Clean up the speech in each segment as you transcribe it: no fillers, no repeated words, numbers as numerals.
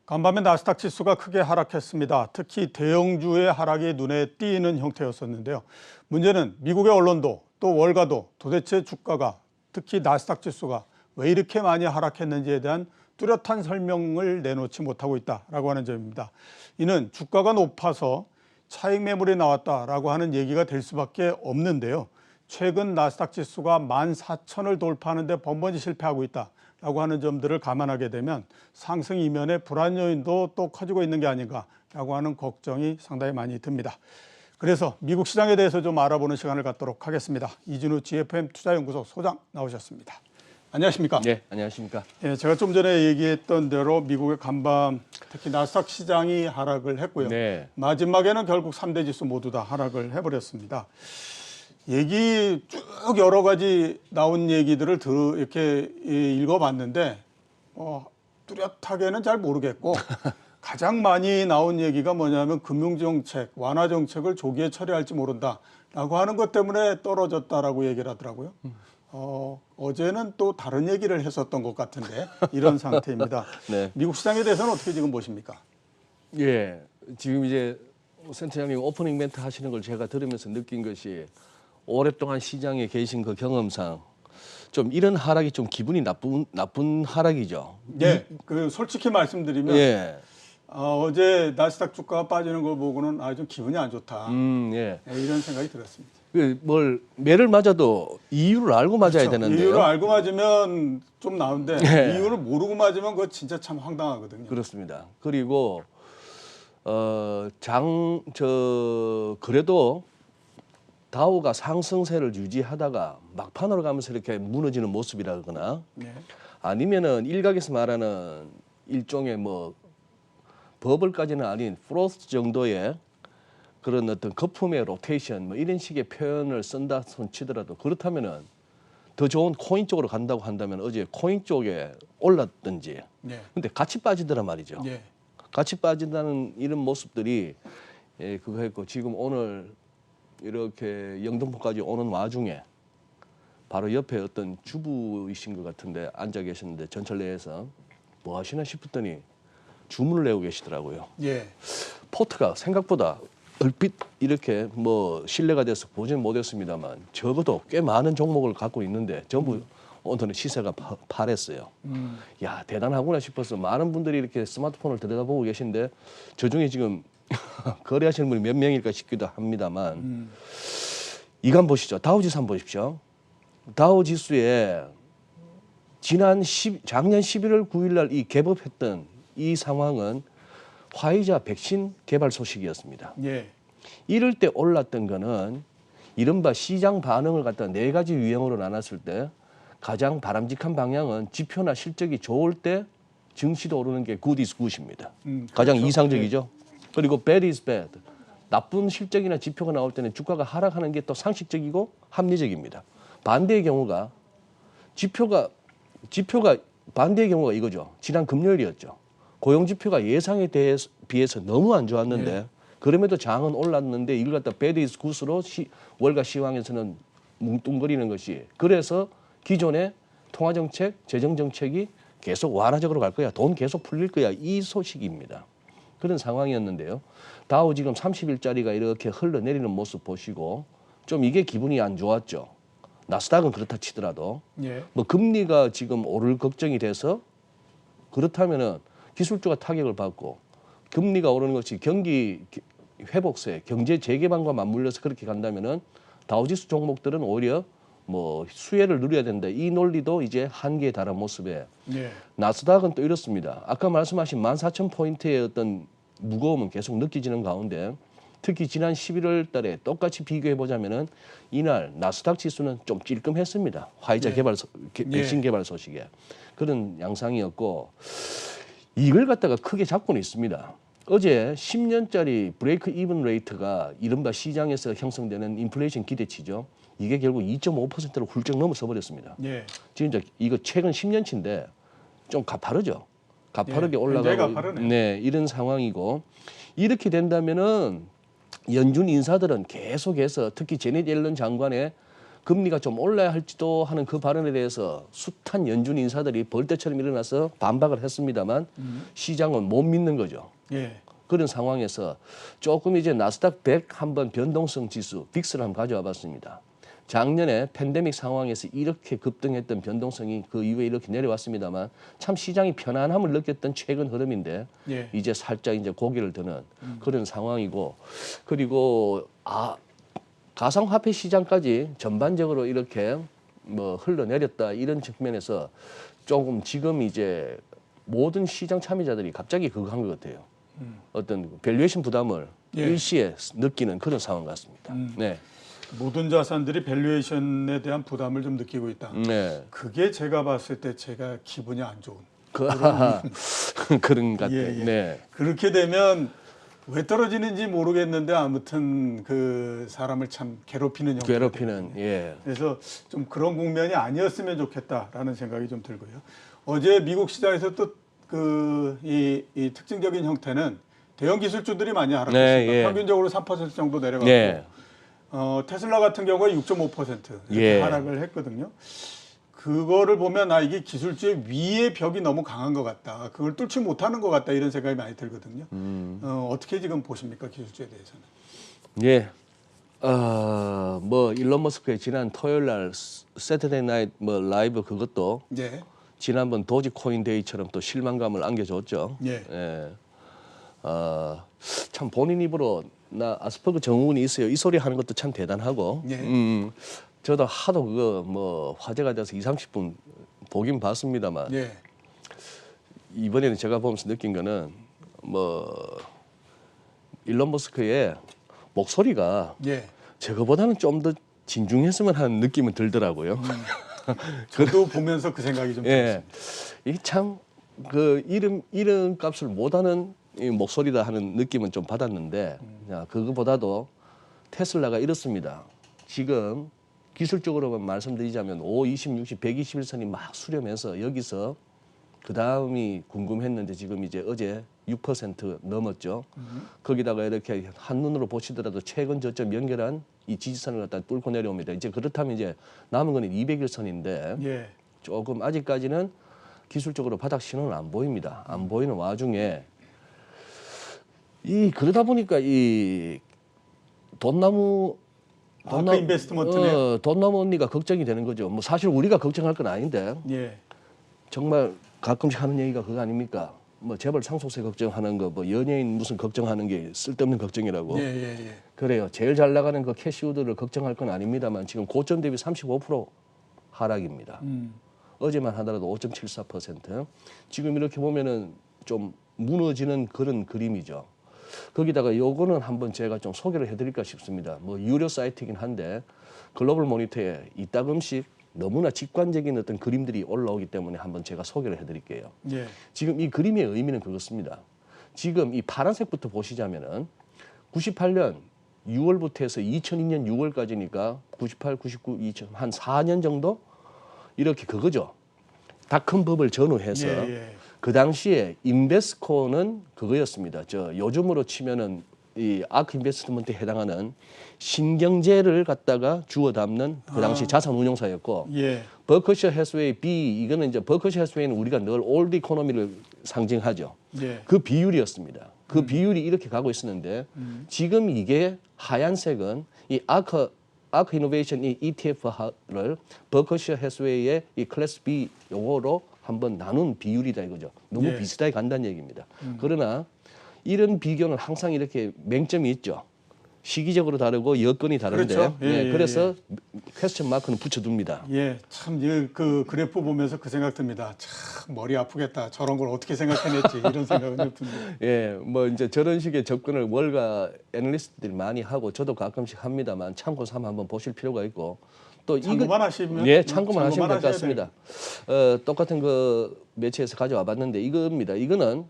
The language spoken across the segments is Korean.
간밤에 나스닥 지수가 크게 하락했습니다. 특히 대형주의 하락이 눈에 띄는 형태였었는데요. 문제는 미국의 언론도 또 월가도 도대체 주가가 특히 나스닥 지수가 왜 이렇게 많이 하락했는지에 대한 뚜렷한 설명을 내놓지 못하고 있다라고 하는 점입니다. 이는 주가가 높아서 차익 매물이 나왔다라고 하는 얘기가 될 수밖에 없는데요. 최근 나스닥 지수가 14,000을 돌파하는데 번번이 실패하고 있다라고 하는 점들을 감안하게 되면 상승 이면의 불안 요인도 또 커지고 있는 게 아닌가라고 하는 걱정이 상당히 많이 듭니다. 그래서 미국 시장에 대해서 좀 알아보는 시간을 갖도록 하겠습니다. 이진우 GFM 투자연구소 소장 나오셨습니다. 안녕하십니까? 네, 안녕하십니까? 예, 제가 좀 전에 얘기했던 대로 미국의 간밤 특히 나스닥 시장이 하락을 했고요. 네. 마지막에는 결국 3대 지수 모두 다 하락을 해버렸습니다. 얘기 쭉 여러 가지 나온 얘기들을 이렇게 읽어봤는데 뚜렷하게는 잘 모르겠고 가장 많이 나온 얘기가 뭐냐면 금융정책, 완화정책을 조기에 처리할지 모른다라고 하는 것 때문에 떨어졌다라고 얘기를 하더라고요. 어제는 또 다른 얘기를 했었던 것 같은데 이런 상태입니다. 네. 미국 시장에 대해서는 어떻게 지금 보십니까? 예, 지금 이제 센터장님 오프닝 멘트 하시는 걸 제가 들으면서 느낀 것이 오랫동안 시장에 계신 그 경험상 좀 이런 하락이 좀 기분이 나쁜 하락이죠. 네, 그 솔직히 말씀드리면 예. 어제 나스닥 주가가 빠지는 걸 보고는 좀 기분이 안 좋다. 예. 네, 이런 생각이 들었습니다. 뭘 매를 맞아도 이유를 알고 맞아야 그렇죠. 되는데요. 이유를 알고 맞으면 좀 나은데 네. 이유를 모르고 맞으면 그거 진짜 참 황당하거든요. 그렇습니다. 그리고 그래도 다우가 상승세를 유지하다가 막판으로 가면서 이렇게 무너지는 모습이라거나 네. 아니면은 일각에서 말하는 일종의 뭐 버블까지는 아닌 프로스트 정도의 그런 어떤 거품의 로테이션 뭐 이런 식의 표현을 쓴다 손 치더라도 그렇다면은 더 좋은 코인 쪽으로 간다고 한다면 어제 코인 쪽에 올랐든지 네. 근데 같이 빠지더란 말이죠. 네. 같이 빠진다는 이런 모습들이 그거 했고 지금 오늘 이렇게 영등포까지 오는 와중에 바로 옆에 어떤 주부이신 것 같은데 앉아 계셨는데 전철 내에서 뭐 하시나 싶었더니 주문을 내고 계시더라고요. 예. 포트가 생각보다 얼핏 이렇게 뭐 신뢰가 돼서 보지는 못했습니다만 적어도 꽤 많은 종목을 갖고 있는데 전부 오늘은 시세가 파랬어요. 야 대단하구나 싶어서 많은 분들이 이렇게 스마트폰을 들여다보고 계신데 저중에 지금 거래하시는 분이 몇 명일까 싶기도 합니다만 이거 한번 보시죠. 다우지수 한번 보십시오. 다우지수에 작년 11월 9일 날 이 개법했던 이 상황은 화이자 백신 개발 소식이었습니다. 예. 이럴 때 올랐던 거는 이른바 시장 반응을 갖다 네 가지 유형으로 나눴을 때 가장 바람직한 방향은 지표나 실적이 좋을 때 증시도 오르는 게 good is good입니다. 가장 그렇죠. 이상적이죠. 그리고 bad is bad. 나쁜 실적이나 지표가 나올 때는 주가가 하락하는 게 또 상식적이고 합리적입니다. 반대의 경우가 지표가 반대의 경우가 이거죠. 지난 금요일이었죠. 고용 지표가 예상에 비해서 너무 안 좋았는데 네. 그럼에도 장은 올랐는데 이걸 갖다 bad is good으로 월가 시황에서는 뭉뚱거리는 것이 그래서 기존의 통화정책, 재정정책이 계속 완화적으로 갈 거야. 돈 계속 풀릴 거야. 이 소식입니다. 그런 상황이었는데요. 다우 지금 30일짜리가 이렇게 흘러내리는 모습 보시고 좀 이게 기분이 안 좋았죠. 나스닥은 그렇다 치더라도 예. 뭐 금리가 지금 오를 걱정이 돼서 그렇다면은 기술주가 타격을 받고 금리가 오르는 것이 경기 회복세, 경제 재개방과 맞물려서 그렇게 간다면은 다우지수 종목들은 오히려 뭐 수혜를 누려야 된다. 이 논리도 이제 한계에 달한 모습에 예. 나스닥은 또 이렇습니다. 아까 말씀하신 14,000포인트의 어떤 무거움은 계속 느껴지는 가운데 특히 지난 11월 달에 똑같이 비교해 보자면은 이날 나스닥 지수는 좀 찔끔했습니다. 화이자 개발 백신 개발 소식에 그런 양상이었고 이걸 갖다가 크게 잡고는 있습니다. 어제 10년짜리 브레이크 이븐 레이트가 이른바 시장에서 형성되는 인플레이션 기대치죠. 이게 결국 2.5%를 훌쩍 넘어서 버렸습니다. 예. 지금 이제 이거 최근 10년치인데 좀 가파르죠. 가파르게 예, 굉장히 올라가고 가파르네요. 네, 이런 상황이고 이렇게 된다면은 연준 인사들은 계속해서 특히 제넷 옐런 장관의 금리가 좀 올라야 할지도 하는 그 발언에 대해서 숱한 연준 인사들이 벌떼처럼 일어나서 반박을 했습니다만 시장은 못 믿는 거죠. 예. 그런 상황에서 조금 이제 나스닥 100 한번 변동성 지수 빅스를 한번 가져와 봤습니다. 작년에 팬데믹 상황에서 이렇게 급등했던 변동성이 그 이후에 이렇게 내려왔습니다만 참 시장이 편안함을 느꼈던 최근 흐름인데 예. 이제 살짝 이제 고개를 드는 그런 상황이고 그리고 가상화폐 시장까지 전반적으로 이렇게 뭐 흘러내렸다 이런 측면에서 조금 지금 이제 모든 시장 참여자들이 갑자기 그거 한 것 같아요. 어떤 밸류에이션 부담을 예. 일시에 느끼는 그런 상황 같습니다. 네. 모든 자산들이 밸류에이션에 대한 부담을 좀 느끼고 있다. 네. 그게 제가 봤을 때 제가 기분이 안 좋은. 그런 것 같아요. 예, 예. 네. 그렇게 되면 왜 떨어지는지 모르겠는데 아무튼 그 사람을 참 괴롭히는 형태. 괴롭히는 예. 그래서 좀 그런 국면이 아니었으면 좋겠다라는 생각이 좀 들고요. 어제 미국 시장에서 또 이 특징적인 형태는 대형 기술주들이 많이 하락했습니다. 네, 예. 평균적으로 3% 정도 내려갔고 네. 테슬라 같은 경우가 6.5% 이렇게 예. 하락을 했거든요. 그거를 보면 이게 기술주의 위의 벽이 너무 강한 것 같다. 그걸 뚫지 못하는 것 같다 이런 생각이 많이 들거든요. 어떻게 지금 보십니까 기술주에 대해서는? 예. 뭐 일론 머스크의 지난 토요일 날 세터데이 나이트 뭐 라이브 그것도 예. 지난번 도지코인 데이처럼 또 실망감을 안겨줬죠. 예. 예. 참 본인 입으로 나 아스퍼그 증후군이 있어요. 이 소리 하는 것도 참 대단하고. 예. 저도 하도 그거 뭐 화제가 돼서 20-30분 보긴 봤습니다만 예. 이번에는 제가 보면서 느낀 거는 뭐 일론 머스크의 목소리가 예. 저거보다는 좀 더 진중했으면 하는 느낌은 들더라고요. 저도 보면서 그 생각이 좀 예, 들었습니다. 이게 참 그 이름 값을 못하는 이 목소리다 하는 느낌은 좀 받았는데 그거보다도 테슬라가 이렇습니다. 지금 기술적으로만 말씀드리자면 5, 20, 60, 121선이 막 수렴해서 여기서 그 다음이 궁금했는데 지금 이제 어제 6% 넘었죠. 거기다가 이렇게 한눈으로 보시더라도 최근 저점 연결한 이 지지선을 갖다 뚫고 내려옵니다. 이제 그렇다면 이제 남은 건 200일선인데 예. 조금 아직까지는 기술적으로 바닥 신호는 안 보입니다. 안 보이는 와중에 그러다 보니까 이 돈나무 인베스트먼트네요. 돈나무 언니가 걱정이 되는 거죠. 뭐 사실 우리가 걱정할 건 아닌데 예. 정말 가끔씩 하는 얘기가 그거 아닙니까? 뭐 재벌 상속세 걱정하는 거, 뭐 연예인 무슨 걱정하는 게 쓸데없는 걱정이라고. 예. 예. 그래요. 제일 잘 나가는 그 캐시우드를 걱정할 건 아닙니다만 지금 고점 대비 35% 하락입니다. 어제만 하더라도 5.74%. 지금 이렇게 보면은 좀 무너지는 그런 그림이죠. 거기다가 요거는 한번 제가 좀 소개를 해드릴까 싶습니다. 뭐 유료 사이트이긴 한데 글로벌 모니터에 이따금씩 너무나 직관적인 어떤 그림들이 올라오기 때문에 한번 제가 소개를 해드릴게요. 예. 지금 이 그림의 의미는 그렇습니다. 지금 이 파란색부터 보시자면은 98년 6월부터 해서 2002년 6월까지니까 98, 99, 2000 한 4년 정도 이렇게 그거죠. 닷컴 버블 전후해서 예. 그 당시에 인베스코는 그거였습니다. 요즘으로 치면은 이 아크 인베스트먼트에 해당하는 신경제를 갖다가 주워 담는 그 당시 자산 운용사였고 예. 버커셔 해스웨이 B 이거는 이제 버커셔 해스웨이는 우리가 늘 올드 이코노미를 상징하죠. 예. 그 비율이었습니다. 그 비율이 이렇게 가고 있었는데 지금 이게 하얀색은 이 아크 이노베이션 이 ETF를 버커셔 해스웨이의 이 클래스 B 요거로 한번 나눈 비율이다 이거죠. 너무 예. 비슷하게 간다는 얘기입니다. 그러나 이런 비교는 항상 이렇게 맹점이 있죠. 시기적으로 다르고 여건이 다른데 그렇죠. 그래서 퀘스천 마크는 붙여둡니다. 예, 참 그 그래프 보면서 그 생각 듭니다. 참 머리 아프겠다. 저런 걸 어떻게 생각해냈지 이런 생각은 좀 듭니다. 예, 뭐 이제 저런 식의 접근을 월가 애널리스트들이 많이 하고 저도 가끔씩 합니다만 참고 삼아 한번 보실 필요가 있고 또 참고만 하시면 예, 참고만 하시면 될 것 하셔야 같습니다. 똑같은 그 매체에서 가져와 봤는데 이겁니다. 이거는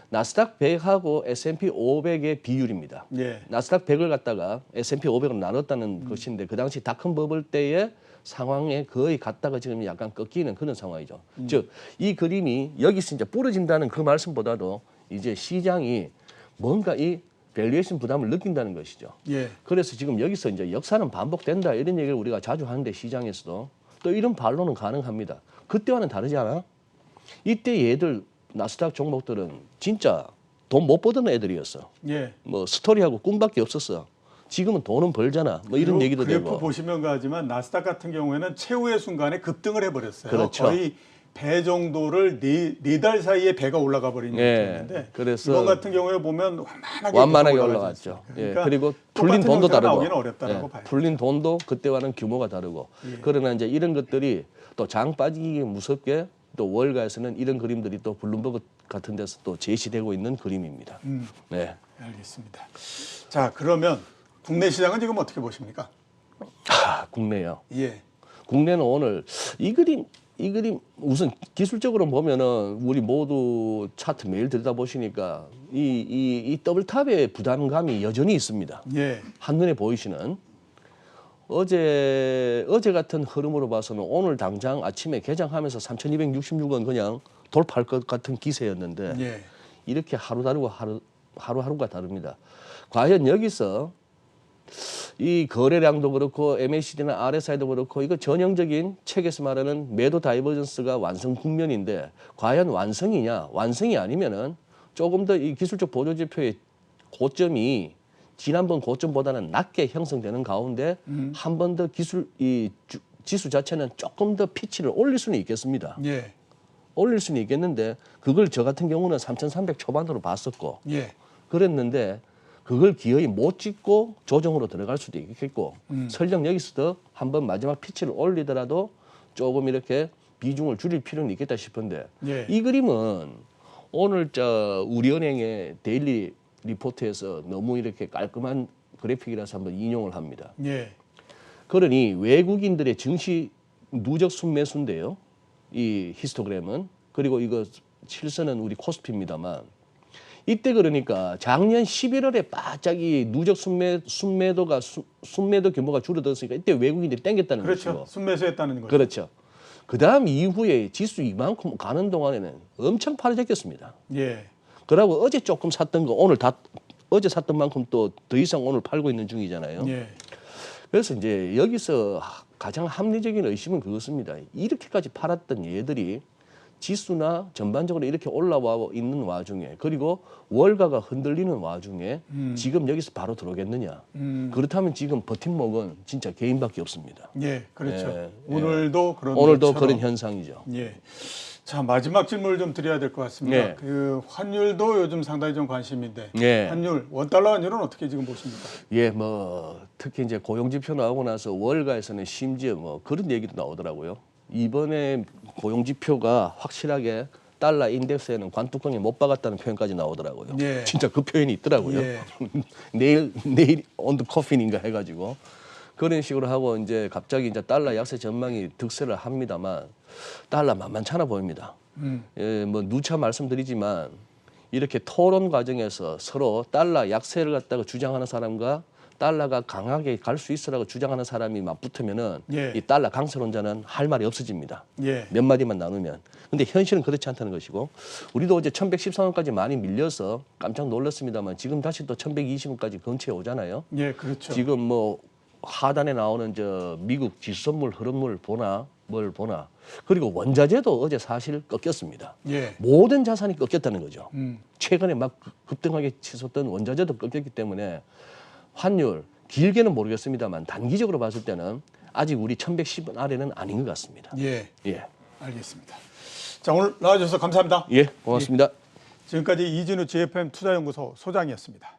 나스닥 100하고 S&P 500의 비율입니다. 예. 나스닥 100을 갖다가 S&P 500으로 나눴다는 것인데 그 당시 닷컴 버블 때의 상황에 거의 갔다가 지금 약간 꺾이는 그런 상황이죠. 즉 이 그림이 여기서 이제 부러진다는 그 말씀보다도 이제 시장이 뭔가 이 밸류에이션 부담을 느낀다는 것이죠. 예. 그래서 지금 여기서 이제 역사는 반복된다 이런 얘기를 우리가 자주 하는데 시장에서도 또 이런 반론은 가능합니다. 그때와는 다르지 않아? 이때 얘들 나스닥 종목들은 진짜 돈 못 버던 애들이었어. 예. 뭐 스토리하고 꿈밖에 없었어. 지금은 돈은 벌잖아. 뭐 이런 얘기도 그래프 되고. 보시면 가지만 나스닥 같은 경우에는 최후의 순간에 급등을 해버렸어요. 그렇죠. 거의 배 정도를 네 달 사이에 배가 올라가 버린 예,状態인데 그래서 이번 같은 경우에 보면 완만하게 계속 올라갔죠. 그러니까 예, 그리고 풀린 똑같은 돈도 형태가 다르고, 나오기는 어렵다라고 봐요. 풀린 돈도 그때와는 규모가 다르고. 예. 그러나 이제 이런 것들이 또 장 빠지기 무섭게 또 월가에서는 이런 그림들이 또 블룸버그 같은 데서 또 제시되고 있는 그림입니다. 네. 알겠습니다. 자, 그러면 국내 시장은 지금 어떻게 보십니까? 국내요. 예. 국내는 오늘 이 그림 우선 기술적으로 보면은 우리 모두 차트 매일 들여다보시니까 이 더블탑의 부담감이 여전히 있습니다. 예. 한눈에 보이시는 어제 같은 흐름으로 봐서는 오늘 당장 아침에 개장하면서 3,266원 그냥 돌파할 것 같은 기세였는데 예. 이렇게 하루 다르고 하루하루가 다릅니다. 과연 여기서 이 거래량도 그렇고 MACD나 RSI도 그렇고 이거 전형적인 책에서 말하는 매도 다이버전스가 완성 국면인데 과연 완성이냐? 완성이 아니면은 조금 더 이 기술적 보조지표의 고점이 지난번 고점보다는 낮게 형성되는 가운데 한 번 더 지수 자체는 조금 더 피치를 올릴 수는 있겠습니다. 예. 올릴 수는 있겠는데 그걸 저 같은 경우는 3,300 초반으로 봤었고 예. 그랬는데 그걸 기어이 못 찍고 조정으로 들어갈 수도 있겠고 설령 여기서도 한번 마지막 피치를 올리더라도 조금 이렇게 비중을 줄일 필요는 있겠다 싶은데 예. 이 그림은 오늘 우리은행의 데일리 리포트에서 너무 이렇게 깔끔한 그래픽이라서 한번 인용을 합니다. 예. 그러니 외국인들의 증시 누적 순매수인데요. 이 히스토그램은 그리고 이거 실선은 우리 코스피입니다만 이때 그러니까 작년 11월에 바짝 이 누적 순매도 규모가 줄어들었으니까 이때 외국인들이 땡겼다는 그렇죠. 것이고 순매수했다는 거죠. 그렇죠. 그다음 이후에 지수 이만큼 가는 동안에는 엄청 팔아제꼈습니다. 예. 그러고 어제 조금 샀던 거 오늘 어제 샀던 만큼 또 더 이상 오늘 팔고 있는 중이잖아요. 예. 그래서 이제 여기서 가장 합리적인 의심은 그것입니다. 이렇게까지 팔았던 얘들이 지수나 전반적으로 이렇게 올라와 있는 와중에 그리고 월가가 흔들리는 와중에 지금 여기서 바로 들어오겠느냐. 그렇다면 지금 버팀목은 진짜 개인밖에 없습니다. 예. 그렇죠. 예, 오늘도 그런 오늘도 것처럼. 그런 현상이죠. 예. 자, 마지막 질문을 좀 드려야 될 것 같습니다. 예. 그 환율도 요즘 상당히 좀 관심인데 예. 환율, 원달러 환율은 어떻게 지금 보십니까? 예, 뭐 특히 이제 고용 지표 나오고 나서 월가에서는 심지어 뭐 그런 얘기도 나오더라고요. 이번에 고용 지표가 확실하게 달러 인덱스에는 관뚜껑에 못 박았다는 표현까지 나오더라고요. 예. 진짜 그 표현이 있더라고요. 예. 내일 on the coffin인가 해가지고 그런 식으로 하고 이제 갑자기 이제 달러 약세 전망이 득세를 합니다만 달러 만만찮아 보입니다. 예, 뭐 누차 말씀드리지만 이렇게 토론 과정에서 서로 달러 약세를 갖다가 주장하는 사람과 달러가 강하게 갈 수 있으라고 주장하는 사람이 맞붙으면은 예. 이 달러 강세론자는 할 말이 없어집니다. 예. 몇 마디만 나누면. 근데 현실은 그렇지 않다는 것이고 우리도 어제 1114원까지 많이 밀려서 깜짝 놀랐습니다만 지금 다시 또 1120원까지 근처에 오잖아요. 예, 그렇죠. 지금 뭐 하단에 나오는 미국 지수선물 흐름을 보나 뭘 보나 그리고 원자재도 어제 사실 꺾였습니다. 예. 모든 자산이 꺾였다는 거죠. 최근에 막 급등하게 치솟던 원자재도 꺾였기 때문에 환율 길게는 모르겠습니다만 단기적으로 봤을 때는 아직 우리 1110원 아래는 아닌 것 같습니다. 예. 예, 알겠습니다. 자, 오늘 나와주셔서 감사합니다. 예, 고맙습니다. 지금까지 이진우 GFM 투자연구소 소장이었습니다.